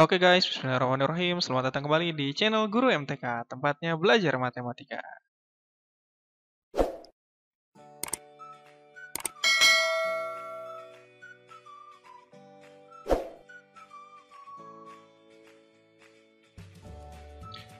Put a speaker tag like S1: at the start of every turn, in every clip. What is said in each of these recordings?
S1: Oke guys, bismillahirrahmanirrahim. Selamat datang kembali di channel Guru MTK, tempatnya belajar matematika.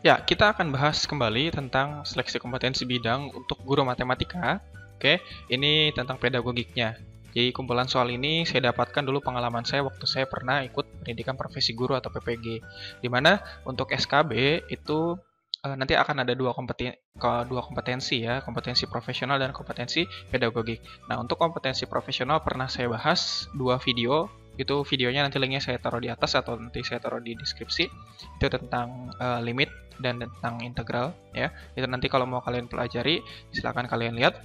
S1: Ya, kita akan bahas kembali tentang seleksi kompetensi bidang untuk guru matematika. Oke, ini tentang pedagogiknya. Jadi kumpulan soal ini saya dapatkan dulu pengalaman saya waktu saya pernah ikut pendidikan profesi guru atau PPG. Di mana untuk SKB itu nanti akan ada dua kompetensi ya, kompetensi profesional dan kompetensi pedagogik. Nah, untuk kompetensi profesional pernah saya bahas dua video. Itu videonya nanti linknya saya taruh di atas atau nanti saya taruh di deskripsi. Itu tentang limit dan tentang integral ya. Itu nanti kalau mau kalian pelajari silakan kalian lihat.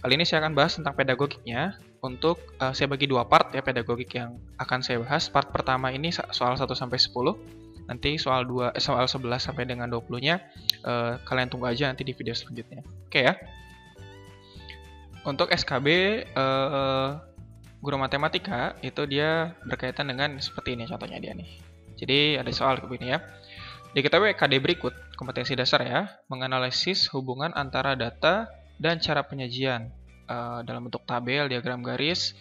S1: Kali ini saya akan bahas tentang pedagogiknya. Untuk saya bagi dua part ya pedagogik yang akan saya bahas. Part pertama ini soal 1 sampai 10. Nanti soal 11 sampai dengan 20-nya kalian tunggu aja nanti di video selanjutnya. Oke ya. Untuk SKB guru matematika itu dia berkaitan dengan seperti ini contohnya dia nih. Jadi ada soal begini ya. Diketahui KD berikut, kompetensi dasar ya, menganalisis hubungan antara data dan cara penyajian dalam bentuk tabel, diagram garis,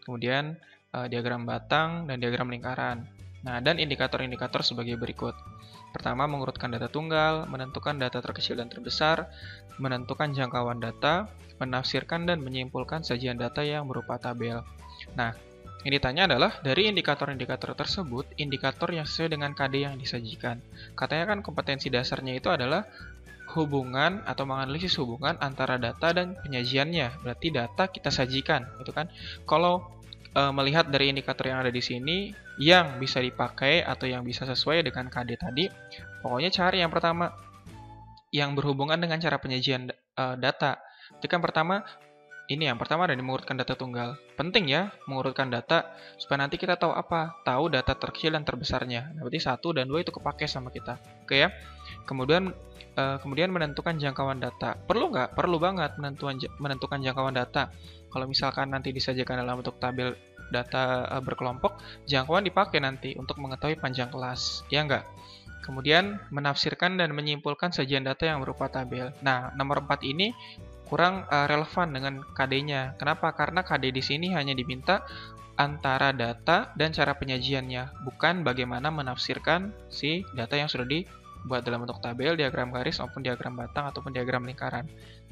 S1: kemudian diagram batang, dan diagram lingkaran. Nah, dan indikator-indikator sebagai berikut. Pertama, mengurutkan data tunggal, menentukan data terkecil dan terbesar, menentukan jangkauan data, menafsirkan dan menyimpulkan sajian data yang berupa tabel. Nah, yang ditanya adalah dari indikator-indikator tersebut, indikator yang sesuai dengan KD yang disajikan. Katanya kan kompetensi dasarnya itu adalah hubungan atau menganalisis hubungan antara data dan penyajiannya. Berarti data kita sajikan, gitu kan? Kalau melihat dari indikator yang ada di sini, yang bisa dipakai atau yang bisa sesuai dengan KD tadi, pokoknya cari yang pertama, yang berhubungan dengan cara penyajian data. Jadi kan pertama, ini yang pertama ada mengurutkan data tunggal. Penting ya mengurutkan data supaya nanti kita tahu apa? Tahu data terkecil dan terbesarnya. Nah, berarti 1 dan 2 itu kepake sama kita. Oke ya. Kemudian menentukan jangkauan data. Perlu nggak? Perlu banget menentukan jangkauan data. Kalau misalkan nanti disajikan dalam bentuk tabel data berkelompok, jangkauan dipakai nanti untuk mengetahui panjang kelas. Ya nggak? Kemudian menafsirkan dan menyimpulkan sajian data yang berupa tabel. Nah, nomor 4 ini kurang relevan dengan KD-nya. Kenapa? Karena KD di sini hanya diminta antara data dan cara penyajiannya, bukan bagaimana menafsirkan si data yang sudah dibuat dalam bentuk tabel, diagram garis, maupun diagram batang, ataupun diagram lingkaran.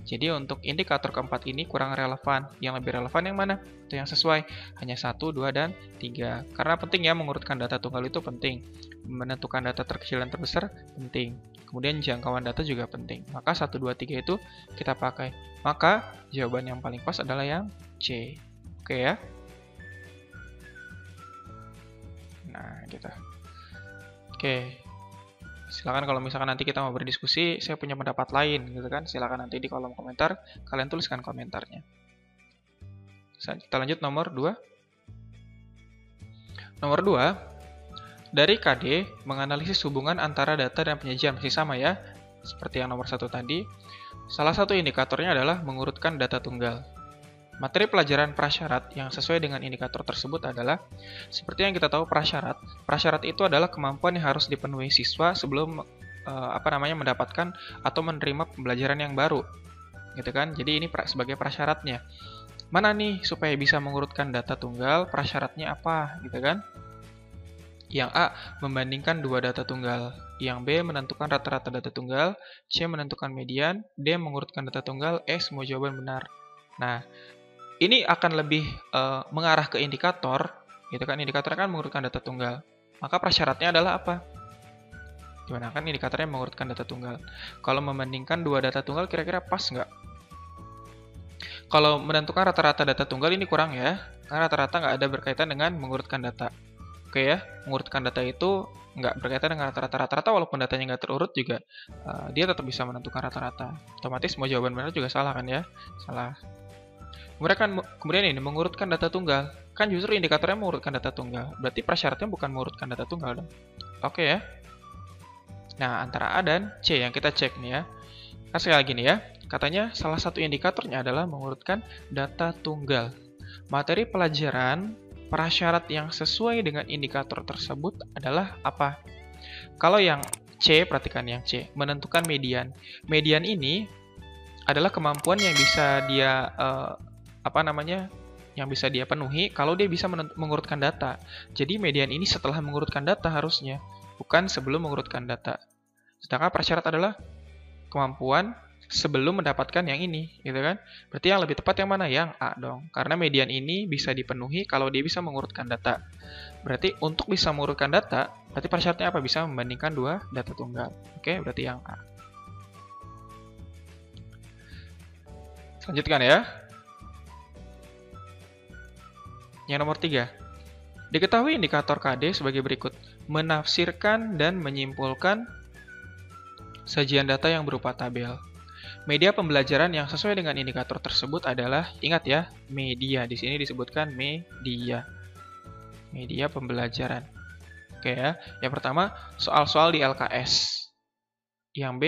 S1: Jadi untuk indikator keempat ini kurang relevan. Yang lebih relevan yang mana? Itu yang sesuai. Hanya 1, 2, dan 3. Karena penting ya mengurutkan data tunggal itu penting. Menentukan data terkecil dan terbesar penting. Kemudian jangkauan data juga penting. Maka 1, 2, 3 itu kita pakai. Maka jawaban yang paling pas adalah yang C. Oke ya. Nah, gitu. Oke. Silakan kalau misalkan nanti kita mau berdiskusi, saya punya pendapat lain gitu kan. Silakan nanti di kolom komentar kalian tuliskan komentarnya. Kita lanjut nomor 2. Nomor 2, dari KD menganalisis hubungan antara data dan penyajian masih sama ya. Seperti yang nomor 1 tadi. Salah satu indikatornya adalah mengurutkan data tunggal. Materi pelajaran prasyarat yang sesuai dengan indikator tersebut adalah seperti yang kita tahu prasyarat. Prasyarat itu adalah kemampuan yang harus dipenuhi siswa sebelum mendapatkan atau menerima pembelajaran yang baru. Gitu kan? Jadi ini sebagai prasyaratnya. Mana nih supaya bisa mengurutkan data tunggal, prasyaratnya apa? Gitu kan? Yang A, membandingkan dua data tunggal. Yang B, menentukan rata-rata data tunggal. C, menentukan median. D, mengurutkan data tunggal. E, semua jawaban benar. Nah, ini akan lebih mengarah ke indikator, gitu kan? Indikatornya kan mengurutkan data tunggal. Maka prasyaratnya adalah apa? Gimana kan indikatornya mengurutkan data tunggal. Kalau membandingkan dua data tunggal kira-kira pas nggak? Kalau menentukan rata-rata data tunggal ini kurang ya, karena rata-rata nggak ada berkaitan dengan mengurutkan data. Oke ya, mengurutkan data itu nggak berkaitan dengan rata-rata. Rata-rata walaupun datanya nggak terurut juga, dia tetap bisa menentukan rata-rata. Otomatis semua jawaban benar juga salah kan ya? Salah. Kemudian ini mengurutkan data tunggal. Kan justru indikatornya mengurutkan data tunggal. Berarti prasyaratnya bukan mengurutkan data tunggal dong. Oke ya. Nah, antara A dan C yang kita cek nih ya. Kan sekali lagi nih ya. Katanya salah satu indikatornya adalah mengurutkan data tunggal. Materi pelajaran prasyarat yang sesuai dengan indikator tersebut adalah apa? Kalau yang C, perhatikan yang C, menentukan median. Median ini adalah kemampuan yang bisa dia yang bisa dia penuhi kalau dia bisa mengurutkan data. Jadi median ini setelah mengurutkan data harusnya, bukan sebelum mengurutkan data. Sedangkan prasyarat adalah kemampuan sebelum mendapatkan yang ini, gitu kan? Berarti yang lebih tepat yang mana? Yang A dong. Karena median ini bisa dipenuhi kalau dia bisa mengurutkan data. Berarti untuk bisa mengurutkan data, berarti prasyaratnya apa? Bisa membandingkan dua data tunggal. Oke, berarti yang A. Lanjutkan ya. Yang nomor 3. Diketahui indikator KD sebagai berikut. Menafsirkan dan menyimpulkan sajian data yang berupa tabel. Media pembelajaran yang sesuai dengan indikator tersebut adalah, ingat ya, media. Di sini disebutkan media. Media pembelajaran. Oke ya. Yang pertama, soal-soal di LKS. Yang B,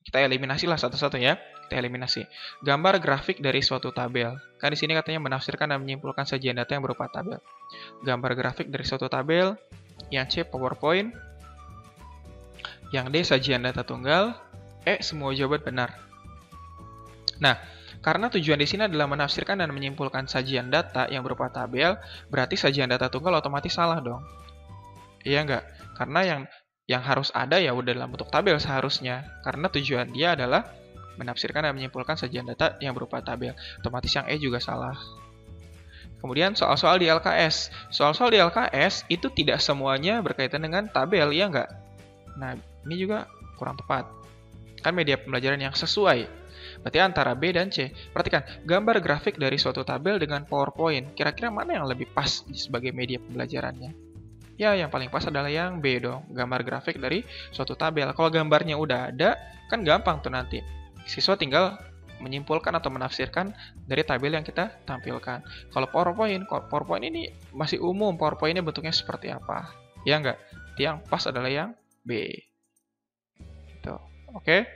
S1: kita eliminasi lah satu-satu ya. Kita eliminasi. Gambar grafik dari suatu tabel. Kan di sini katanya menafsirkan dan menyimpulkan sajian data yang berupa tabel. Gambar grafik dari suatu tabel. Yang C, PowerPoint. Yang D, sajian data tunggal. E, semua jawaban benar. Nah, karena tujuan di sini adalah menafsirkan dan menyimpulkan sajian data yang berupa tabel, berarti sajian data tunggal otomatis salah dong. Iya nggak? Karena yang harus ada ya udah dalam bentuk tabel seharusnya. Karena tujuan dia adalah menafsirkan dan menyimpulkan sajian data yang berupa tabel. Otomatis yang E juga salah. Kemudian soal-soal di LKS. Soal-soal di LKS itu tidak semuanya berkaitan dengan tabel, ya nggak? Nah, ini juga kurang tepat. Kan media pembelajaran yang sesuai. Berarti antara B dan C. Perhatikan, gambar grafik dari suatu tabel dengan PowerPoint. Kira-kira mana yang lebih pas sebagai media pembelajarannya? Ya, yang paling pas adalah yang B dong. Gambar grafik dari suatu tabel. Kalau gambarnya udah ada, kan gampang tuh nanti. Siswa tinggal menyimpulkan atau menafsirkan dari tabel yang kita tampilkan. Kalau PowerPoint ini masih umum. PowerPoint-nya bentuknya seperti apa? Ya enggak? Yang pas adalah yang B. Gitu. Oke?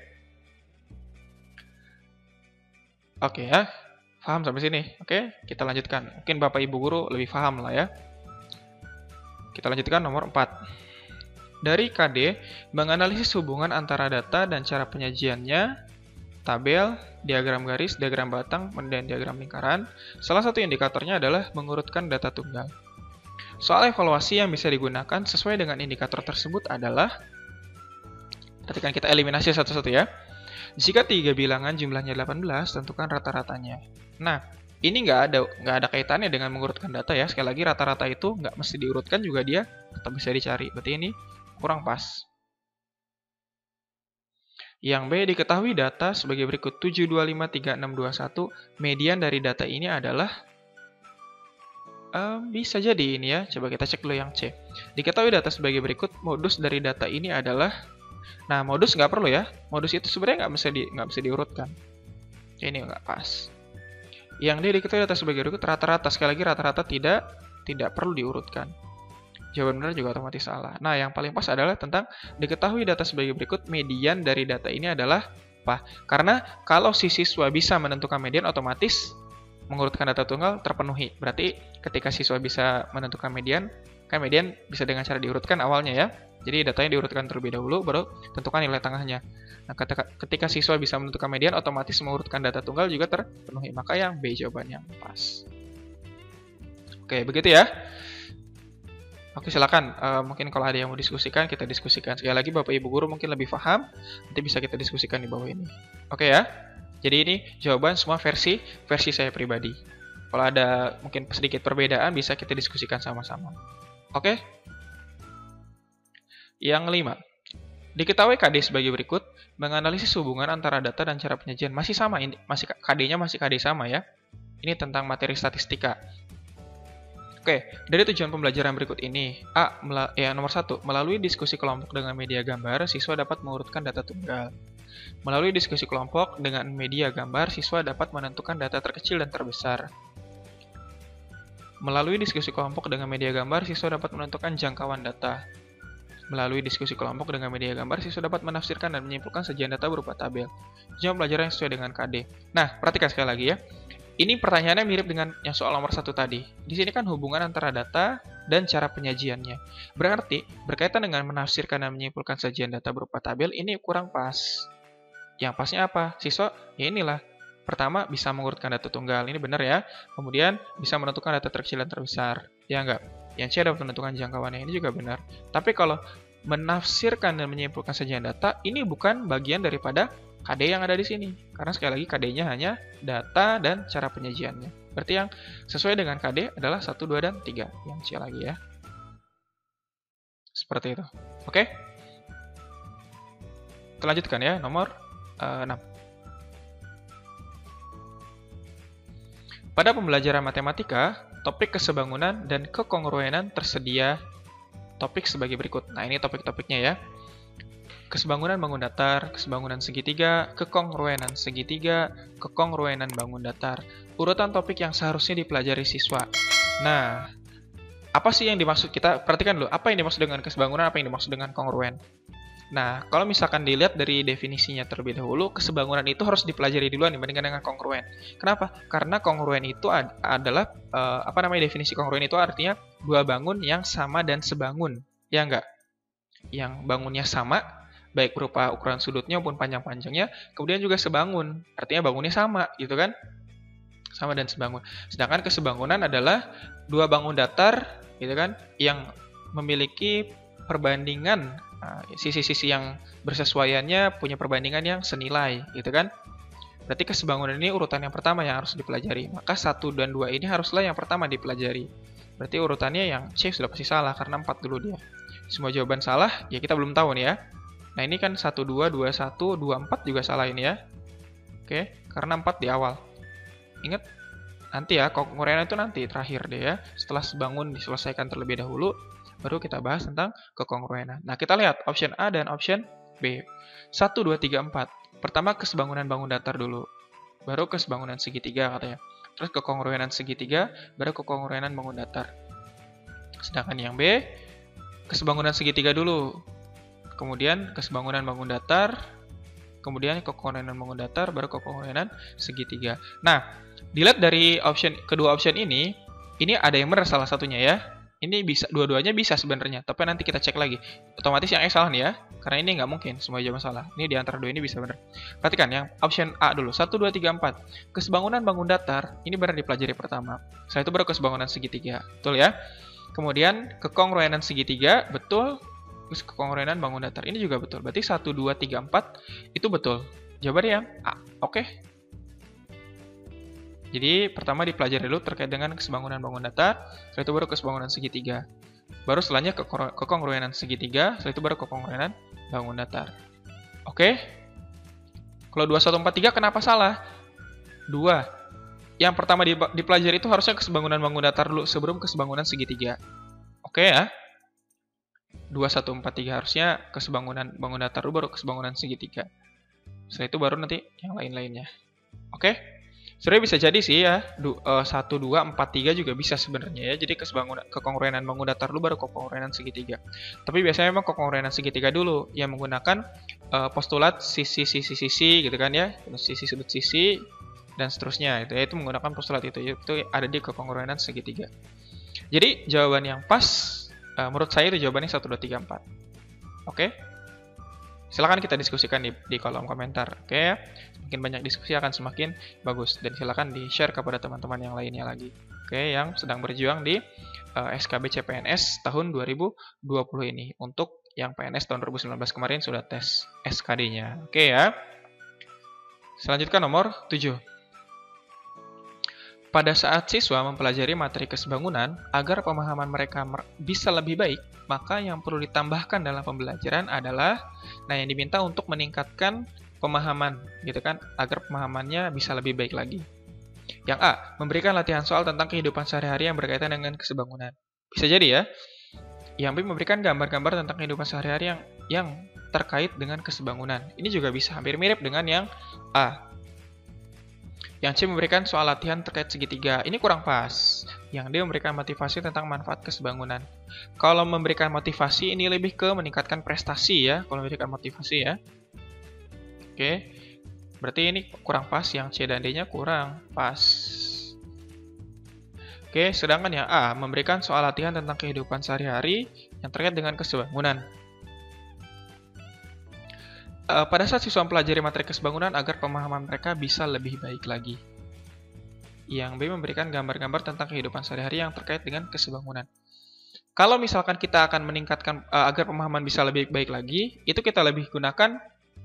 S1: Oke ya. Paham sampai sini? Oke? Kita lanjutkan. Mungkin Bapak Ibu Guru lebih paham lah ya. Kita lanjutkan nomor 4. Dari KD, menganalisis hubungan antara data dan cara penyajiannya, tabel, diagram garis, diagram batang, dan diagram lingkaran. Salah satu indikatornya adalah mengurutkan data tunggal. Soal evaluasi yang bisa digunakan sesuai dengan indikator tersebut adalah, perhatikan kita eliminasi satu-satu ya. Jika 3 bilangan jumlahnya 18, tentukan rata-ratanya. Nah, ini nggak ada kaitannya dengan mengurutkan data ya. Sekali lagi rata-rata itu nggak mesti diurutkan juga dia tetap bisa dicari. Berarti ini kurang pas. Yang B, diketahui data sebagai berikut. 7253621. Median dari data ini adalah bisa jadi ini ya. Coba kita cek dulu yang C. Diketahui data sebagai berikut. Modus dari data ini adalah, nah modus nggak perlu ya. Modus itu sebenarnya nggak bisa diurutkan. Ini nggak pas. Yang D, diketahui data sebagai berikut. Rata-rata, sekali lagi rata-rata tidak perlu diurutkan. Jawaban benar juga otomatis salah. Nah, yang paling pas adalah tentang diketahui data sebagai berikut. Median dari data ini adalah apa? Karena kalau si siswa bisa menentukan median, otomatis mengurutkan data tunggal terpenuhi. Berarti ketika siswa bisa menentukan median, kan median bisa dengan cara diurutkan awalnya ya. Jadi datanya diurutkan terlebih dahulu, baru tentukan nilai tengahnya. Nah, ketika siswa bisa menentukan median, otomatis mengurutkan data tunggal juga terpenuhi. Maka yang B jawabannya pas. Oke, begitu ya. Oke, silakan. Mungkin kalau ada yang mau diskusikan, kita diskusikan. Sekali lagi, Bapak Ibu Guru mungkin lebih paham. Nanti bisa kita diskusikan di bawah ini. Oke ya. Jadi ini jawaban semua versi saya pribadi. Kalau ada mungkin sedikit perbedaan, bisa kita diskusikan sama-sama. Oke? Yang 5. Diketahui KD sebagai berikut. Menganalisis hubungan antara data dan cara penyajian. Masih sama, KD-nya masih KD sama ya. Ini tentang materi statistika. Oke, dari tujuan pembelajaran berikut ini. A. Nomor 1. Melalui diskusi kelompok dengan media gambar, siswa dapat mengurutkan data tunggal. Melalui diskusi kelompok dengan media gambar, siswa dapat menentukan data terkecil dan terbesar. Melalui diskusi kelompok dengan media gambar, siswa dapat menentukan jangkauan data. Melalui diskusi kelompok dengan media gambar, siswa dapat menafsirkan dan menyimpulkan sajian data berupa tabel. Tujuan pembelajaran yang sesuai dengan KD. Nah, perhatikan sekali lagi ya. Ini pertanyaannya mirip dengan yang soal nomor 1 tadi. Di sini kan hubungan antara data dan cara penyajiannya. Berarti, berkaitan dengan menafsirkan dan menyimpulkan sajian data berupa tabel, ini kurang pas. Yang pasnya apa? Siswa, ya inilah. Pertama, bisa mengurutkan data tunggal. Ini benar ya. Kemudian, bisa menentukan data terkecil dan terbesar. Ya enggak? Yang C dapat menentukan jangkauannya. Ini juga benar. Tapi kalau menafsirkan dan menyimpulkan sajian data, ini bukan bagian daripada KD yang ada di sini. Karena sekali lagi KD-nya hanya data dan cara penyajiannya. Berarti yang sesuai dengan KD adalah 1, 2, dan 3. Yang C lagi ya. Seperti itu. Oke? Kita lanjutkan ya, nomor 6. Pada pembelajaran matematika, topik kesebangunan dan kekongruenan tersedia topik sebagai berikut. Nah, ini topik-topiknya ya. Kesebangunan bangun datar, kesebangunan segitiga, kekongruenan segitiga, kekongruenan bangun datar. Urutan topik yang seharusnya dipelajari siswa. Nah, apa sih yang dimaksud kita? Perhatikan dulu, apa yang dimaksud dengan kesebangunan, apa yang dimaksud dengan kongruen. Nah, kalau misalkan dilihat dari definisinya terlebih dahulu, kesebangunan itu harus dipelajari duluan dibandingkan dengan kongruen. Kenapa? Karena kongruen itu adalah, definisi kongruen itu artinya dua bangun yang sama dan sebangun. Ya enggak? Yang bangunnya sama, baik berupa ukuran sudutnya maupun panjang-panjangnya, kemudian juga sebangun, artinya bangunnya sama, gitu kan? Sama dan sebangun. Sedangkan kesebangunan adalah dua bangun datar, gitu kan, yang memiliki perbandingan sisi-sisi yang bersesuaiannya punya perbandingan yang senilai, gitu kan? Berarti kesebangunan ini urutan yang pertama yang harus dipelajari. Maka 1 dan 2 ini haruslah yang pertama dipelajari. Berarti urutannya yang C sudah pasti salah karena 4 dulu dia. Semua jawaban salah, ya kita belum tahu nih ya. Nah, ini kan 1, 2, 2, 1, 2, 4 juga salah ini ya. Oke, karena 4 di awal. Ingat, nanti ya, kongruenan itu nanti, terakhir deh ya. Setelah sebangun diselesaikan terlebih dahulu, baru kita bahas tentang kekongruenan. Nah, kita lihat option A dan option B. 1, 2, 3, 4. Pertama, kesebangunan bangun datar dulu. Baru kesebangunan segitiga katanya. Terus kekongruenan segitiga, baru kekongruenan bangun datar. Sedangkan yang B, kesebangunan segitiga dulu. Kemudian kesebangunan bangun datar, kemudian kekongruenan bangun datar, baru kekongruenan segitiga. Nah, dilihat dari kedua option ini ada yang benar salah satunya ya. Ini bisa, dua-duanya bisa sebenarnya, tapi nanti kita cek lagi. Otomatis yang X salah nih ya, karena ini nggak mungkin semua jawaban salah. Ini di antara dua ini bisa benar. Perhatikan yang option A dulu, 1, 2, 3, 4. Kesebangunan bangun datar, ini benar dipelajari pertama. Setelah itu baru kesebangunan segitiga, betul ya. Kemudian kekongruenan segitiga, betul. Terus kekongruenan bangun datar, ini juga betul. Berarti 1, 2, 3, 4 itu betul. Jawabannya yang A, oke. Jadi pertama dipelajari dulu terkait dengan kesebangunan bangun datar, setelah itu baru kesebangunan segitiga. Baru setelahnya kekongruenan segitiga, setelah itu baru kekongruenan bangun datar. Oke? Kalau 2, 1, 4, 3 kenapa salah? 2. Yang pertama dipelajari itu harusnya kesebangunan bangun datar dulu sebelum kesebangunan segitiga. Oke ya? 2, 1, 4, 3 harusnya kesebangunan bangun datar dulu baru kesebangunan segitiga. Setelah itu baru nanti yang lain-lainnya. Oke? Sebenarnya bisa jadi sih ya, 1, 2, 4, 3 juga bisa sebenarnya ya. Jadi kekongruenan bangun datar dulu baru kekongruenan segitiga. Tapi biasanya memang kekongruenan segitiga dulu yang menggunakan postulat sisi gitu kan ya, sisi sudut sisi dan seterusnya. Itu menggunakan postulat itu ada di kekongruenan segitiga. Jadi jawaban yang pas menurut saya itu jawabannya 1, 2, 3, 4. Oke? Silakan kita diskusikan di kolom komentar. Oke ya? Semakin banyak diskusi akan semakin bagus. Dan silakan di-share kepada teman-teman yang lainnya lagi. Oke, yang sedang berjuang di SKB CPNS tahun 2020 ini. Untuk yang PNS tahun 2019 kemarin sudah tes SKD-nya. Oke ya. Selanjutnya nomor 7. Pada saat siswa mempelajari materi kesebangunan, agar pemahaman mereka bisa lebih baik, maka yang perlu ditambahkan dalam pembelajaran adalah, yang diminta untuk meningkatkan pemahaman, gitu kan, agar pemahamannya bisa lebih baik lagi. Yang A, memberikan latihan soal tentang kehidupan sehari-hari yang berkaitan dengan kesebangunan. Bisa jadi ya. Yang B, memberikan gambar-gambar tentang kehidupan sehari-hari yang terkait dengan kesebangunan. Ini juga bisa hampir mirip dengan yang A. Yang C, memberikan soal latihan terkait segitiga. Ini kurang pas. Yang D, memberikan motivasi tentang manfaat kesebangunan. Kalau memberikan motivasi, ini lebih ke meningkatkan prestasi ya. Kalau memberikan motivasi ya. Oke. Berarti ini kurang pas. Yang C dan D-nya kurang pas. Oke, sedangkan yang A memberikan soal latihan tentang kehidupan sehari-hari yang terkait dengan kesebangunan. Pada saat siswa mempelajari materi kesebangunan agar pemahaman mereka bisa lebih baik lagi. Yang B memberikan gambar-gambar tentang kehidupan sehari-hari yang terkait dengan kesebangunan. Kalau misalkan kita akan meningkatkan agar pemahaman bisa lebih baik lagi, itu kita lebih gunakan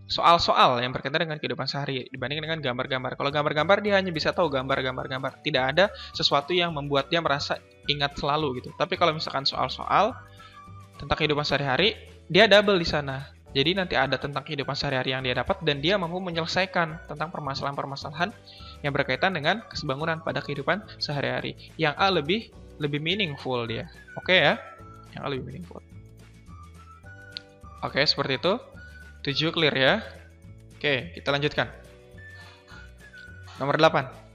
S1: soal-soal yang berkaitan dengan kehidupan sehari dibanding dengan gambar-gambar. Kalau gambar-gambar dia hanya bisa tahu gambar-gambar. Tidak ada sesuatu yang membuat dia merasa ingat selalu gitu. Tapi kalau misalkan soal-soal tentang kehidupan sehari-hari, dia double di sana. Jadi nanti ada tentang kehidupan sehari-hari yang dia dapat dan dia mampu menyelesaikan tentang permasalahan-permasalahan yang berkaitan dengan kesebangunan pada kehidupan sehari-hari. Yang A lebih meaningful dia. Oke ya? Yang A lebih meaningful. Oke, seperti itu. 7 clear ya. Oke, kita lanjutkan. Nomor 8.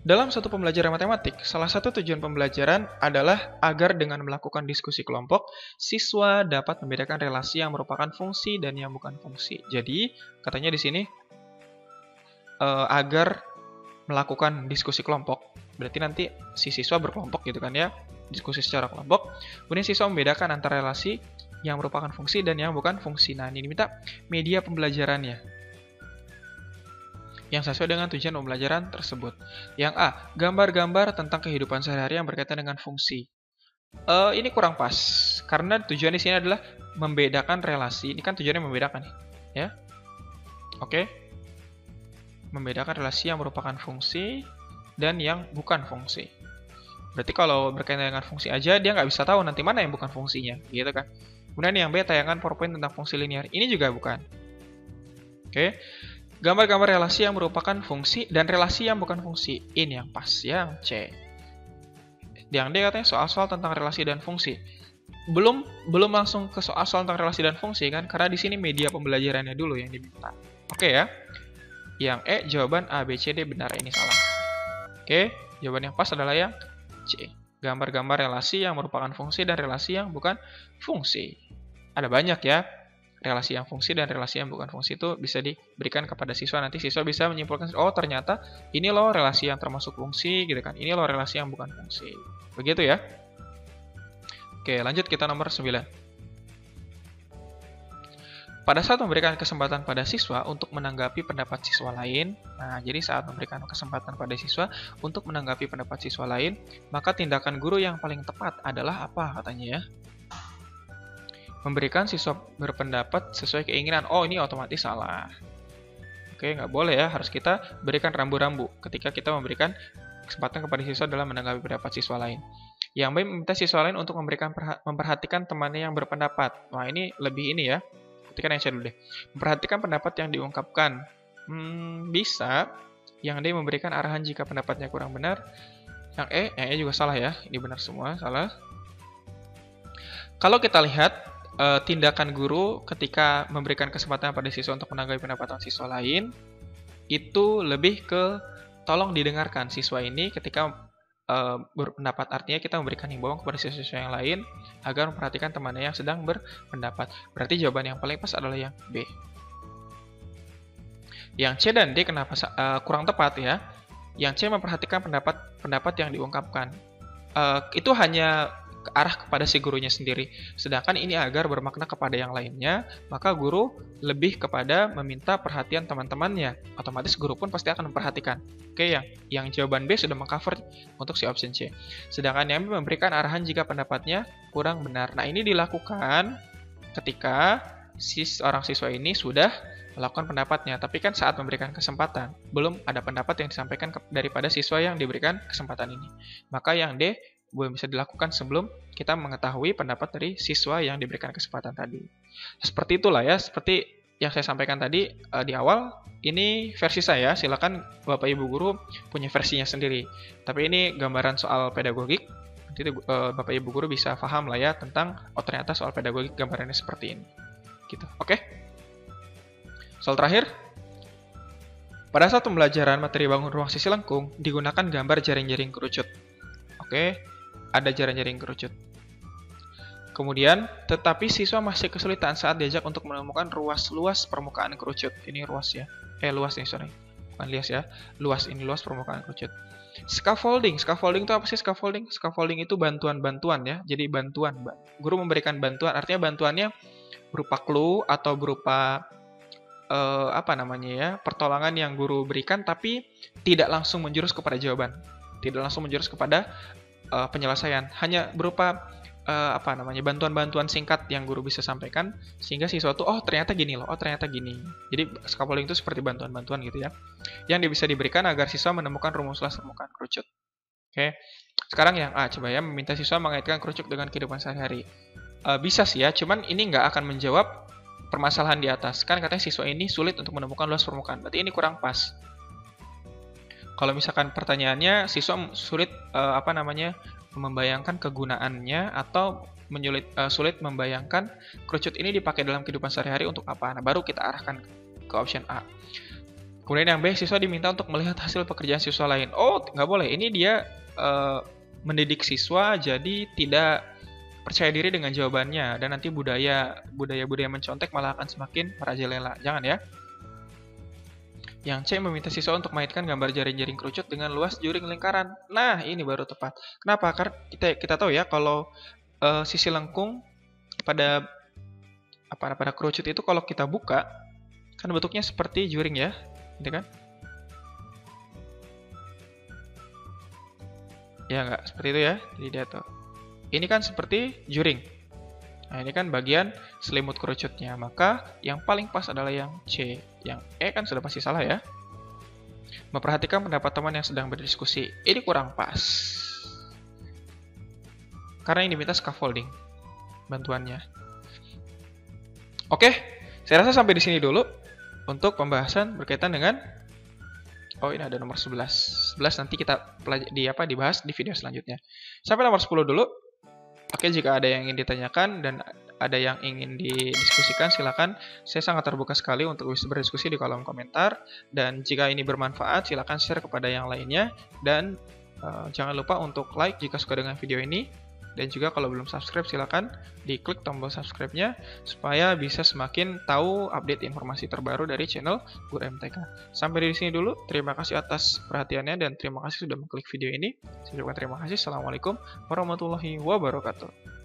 S1: Dalam suatu pembelajaran matematik, salah satu tujuan pembelajaran adalah agar dengan melakukan diskusi kelompok, siswa dapat membedakan relasi yang merupakan fungsi dan yang bukan fungsi. Jadi, katanya di sini agar melakukan diskusi kelompok, berarti nanti si siswa berkelompok gitu kan ya, diskusi secara kelompok. Kemudian siswa membedakan antara relasi yang merupakan fungsi dan yang bukan fungsi. Nah, ini diminta media pembelajarannya yang sesuai dengan tujuan pembelajaran tersebut. Yang A, gambar-gambar tentang kehidupan sehari-hari yang berkaitan dengan fungsi. Ini kurang pas, karena tujuan di sini adalah membedakan relasi. Ini kan tujuannya membedakan ya. Oke. Membedakan relasi yang merupakan fungsi dan yang bukan fungsi. Berarti kalau berkaitan dengan fungsi aja, dia nggak bisa tahu nanti mana yang bukan fungsinya, gitu kan. Kemudian yang B, tayangan PowerPoint tentang fungsi linear. Ini juga bukan. Oke. Gambar-gambar relasi yang merupakan fungsi dan relasi yang bukan fungsi. Ini yang pas, yang C. Yang D katanya soal-soal tentang relasi dan fungsi. Belum langsung ke soal-soal tentang relasi dan fungsi kan, karena di sini media pembelajarannya dulu yang diminta. Oke ya. Yang E, jawaban A, B, C, D benar, ini salah. Oke, jawaban yang pas adalah yang C. Gambar-gambar relasi yang merupakan fungsi dan relasi yang bukan fungsi. Ada banyak ya. Relasi yang fungsi dan relasi yang bukan fungsi itu bisa diberikan kepada siswa. Nanti siswa bisa menyimpulkan, oh ternyata ini loh relasi yang termasuk fungsi gitu kan. Ini loh relasi yang bukan fungsi. Begitu ya. Oke, lanjut kita nomor 9. Pada saat memberikan kesempatan pada siswa untuk menanggapi pendapat siswa lain, nah jadi saat memberikan kesempatan pada siswa untuk menanggapi pendapat siswa lain, maka tindakan guru yang paling tepat adalah apa katanya ya? Memberikan siswa berpendapat sesuai keinginan. Oh, ini otomatis salah. Oke, nggak boleh ya. Harus kita berikan rambu-rambu ketika kita memberikan kesempatan kepada siswa dalam menanggapi pendapat siswa lain. Yang B, meminta siswa lain untuk memperhatikan temannya yang berpendapat. Wah, ini lebih ini ya. Ketika yang C dulu deh. Memperhatikan pendapat yang diungkapkan. Bisa. Yang D, memberikan arahan jika pendapatnya kurang benar. Yang E juga salah ya. Ini benar semua, salah. Kalau kita lihat tindakan guru ketika memberikan kesempatan pada siswa untuk menanggapi pendapat siswa lain, itu lebih ke tolong didengarkan siswa ini ketika berpendapat. Artinya kita memberikan himbauan kepada siswa yang lain agar memperhatikan temannya yang sedang berpendapat. Berarti jawaban yang paling pas adalah yang B. Yang C dan D kenapa kurang tepat ya? Yang C memperhatikan pendapat yang diungkapkan. Itu hanya ke arah kepada si gurunya sendiri. Sedangkan ini agar bermakna kepada yang lainnya, maka guru lebih kepada meminta perhatian teman-temannya. Otomatis guru pun pasti akan memperhatikan. Oke, yang jawaban B sudah mengcover untuk si option C. Sedangkan yang B memberikan arahan jika pendapatnya kurang benar. Nah, ini dilakukan ketika orang siswa ini sudah melakukan pendapatnya. Tapi kan saat memberikan kesempatan, belum ada pendapat yang disampaikan daripada siswa yang diberikan kesempatan ini. Maka yang D belum bisa dilakukan sebelum kita mengetahui pendapat dari siswa yang diberikan kesempatan tadi. Seperti itulah ya, seperti yang saya sampaikan tadi di awal, ini versi saya, silakan Bapak Ibu Guru punya versinya sendiri. Tapi ini gambaran soal pedagogik, nanti Bapak Ibu Guru bisa paham lah ya tentang, oh ternyata soal pedagogik gambarannya seperti ini. Gitu, oke? Soal terakhir, pada saat pembelajaran materi bangun ruang sisi lengkung, digunakan gambar jaring-jaring kerucut. Oke, ada jaring-jaring kerucut. Kemudian, tetapi siswa masih kesulitan saat diajak untuk menemukan ruas luas permukaan kerucut. Ini ruas ya. Luas nih, sorry. Bukan lias ya. Luas, ini luas permukaan kerucut. Scaffolding. Scaffolding itu apa sih scaffolding? Scaffolding itu bantuan-bantuan ya. Jadi bantuan. Guru memberikan bantuan, artinya bantuannya berupa clue atau berupa apa namanya ya, pertolongan yang guru berikan tapi tidak langsung menjurus kepada jawaban. Tidak langsung menjurus kepada penyelesaian. Hanya berupa apa namanya, bantuan-bantuan singkat yang guru bisa sampaikan sehingga siswa tuh oh ternyata gini loh, oh ternyata gini. Jadi scaffolding itu seperti bantuan-bantuan gitu ya, yang bisa diberikan agar siswa menemukan rumuslah temukan kerucut. Oke, sekarang yang A, coba ya, meminta siswa mengaitkan kerucut dengan kehidupan sehari-hari. Bisa sih ya, cuman ini nggak akan menjawab permasalahan di atas. Kan katanya siswa ini sulit untuk menemukan luas permukaan, berarti ini kurang pas. Kalau misalkan pertanyaannya siswa sulit apa namanya, membayangkan kegunaannya atau sulit membayangkan kerucut ini dipakai dalam kehidupan sehari-hari untuk apa. Nah, baru kita arahkan ke option A. Kemudian yang B, siswa diminta untuk melihat hasil pekerjaan siswa lain. Oh, nggak boleh. Ini dia mendidik siswa jadi tidak percaya diri dengan jawabannya dan nanti budaya mencontek malah akan semakin merajalela. Jangan ya. Yang C, meminta siswa untuk mengaitkan gambar jaring-jaring kerucut dengan luas juring lingkaran. Nah, ini baru tepat. Kenapa? Karena kita tahu ya kalau sisi lengkung pada kerucut itu kalau kita buka kan bentuknya seperti juring ya, gitu kan? Ya nggak seperti itu ya. Jadi dia tuh. Ini kan seperti juring. Nah, ini kan bagian selimut kerucutnya. Maka yang paling pas adalah yang C. Yang E kan sudah pasti salah ya. Memperhatikan pendapat teman yang sedang berdiskusi. Ini kurang pas. Karena yang diminta scaffolding bantuannya. Oke, saya rasa sampai di sini dulu untuk pembahasan berkaitan dengan ini ada nomor 11. 11 nanti kita dibahas di video selanjutnya. Sampai nomor 10 dulu. Oke, jika ada yang ingin ditanyakan dan ada yang ingin didiskusikan, silakan. Saya sangat terbuka sekali untuk bisa berdiskusi di kolom komentar. Dan jika ini bermanfaat, silakan share kepada yang lainnya. Dan jangan lupa untuk like jika suka dengan video ini. Dan juga kalau belum subscribe, silakan diklik tombol subscribe-nya supaya bisa semakin tahu update informasi terbaru dari channel Guru MTK. Sampai di sini dulu. Terima kasih atas perhatiannya dan terima kasih sudah mengklik video ini. Saya ucapkan terima kasih. Assalamualaikum warahmatullahi wabarakatuh.